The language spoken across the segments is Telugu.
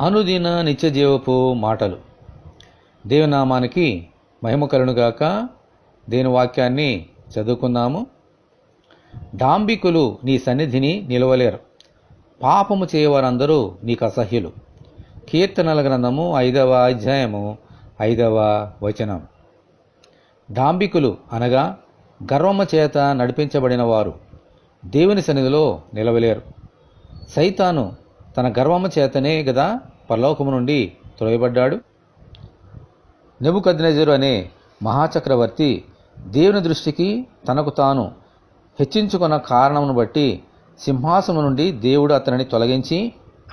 అనుదిన నిత్యజీవపు మాటలు. దేవునామానికి మహిమ కలుగునుగాక. దేని వాక్యాన్ని చదువుకుందాము. డాంబికులు నీ సన్నిధిని నిలవలేరు, పాపము చేయవారందరూ నీకు అసహ్యులు. కీర్తనల గ్రంథము 5వ అధ్యాయము 5వ వచనం. డాంబికులు అనగా గర్వము చేత నడిపించబడిన వారు దేవుని సన్నిధిలో నిలవలేరు. సైతాను తన గర్వము చేతనే గదా పరలోకము నుండి త్రోయబడ్డాడు. నెబుకద్నెజరు అనే మహాచక్రవర్తి దేవుని దృష్టికి తనకు తాను హెచ్చించుకున్న కారణమును బట్టి సింహాసనం నుండి దేవుడు అతనిని తొలగించి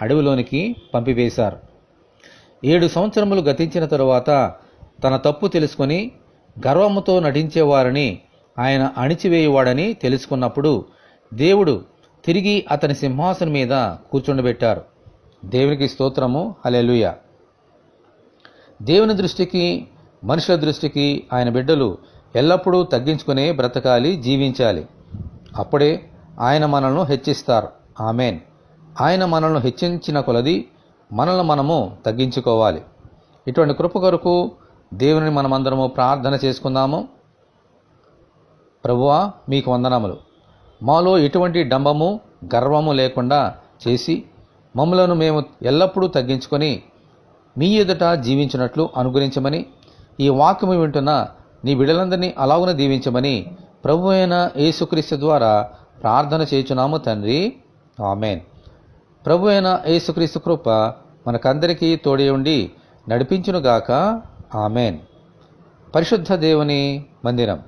అడవిలోనికి పంపివేశారు. 7 సంవత్సరములు గతించిన తరువాత తన తప్పు తెలుసుకొని గర్వముతో నటించేవారిని ఆయన అణిచివేయువాడని తెలుసుకున్నప్పుడు దేవుడు తిరిగి అతని సింహాసనం మీద కూర్చుండబెట్టారు. దేవునికి స్తోత్రము, హల్లెలూయా. దేవుని దృష్టికి మనుషుల దృష్టికి ఆయన బిడ్డలు ఎల్లప్పుడూ తగ్గించుకునే బ్రతకాలి, జీవించాలి. అప్పుడే ఆయన మనల్ని హెచ్చిస్తారు. ఆమెన్. ఆయన మనల్ని హెచ్చించిన కొలది మనల్ని మనము తగ్గించుకోవాలి. ఇటువంటి కృప కొరకు దేవుని మనమందరము ప్రార్థన చేసుకుందాము. ప్రభువా, మీకు వందనములు. మాలో ఎటువంటి డంబము గర్వము లేకుండా చేసి మమ్ములను మేము ఎల్లప్పుడూ తగ్గించుకొని మీ ఎదుట జీవించినట్లు అనుగ్రహించమని, ఈ వాక్యము వింటున్న నీ బిడ్డలందరినీ అలాగున దీవించమని ప్రభు అయిన యేసుక్రీస్తు ద్వారా ప్రార్థన చేయుచున్నాము తండ్రి. ఆమెన్. ప్రభు అయిన యేసుక్రీస్తు కృప మనకందరికీ తోడి ఉండి నడిపించునుగాక. ఆమెన్. పరిశుద్ధ దేవుని మందిరం.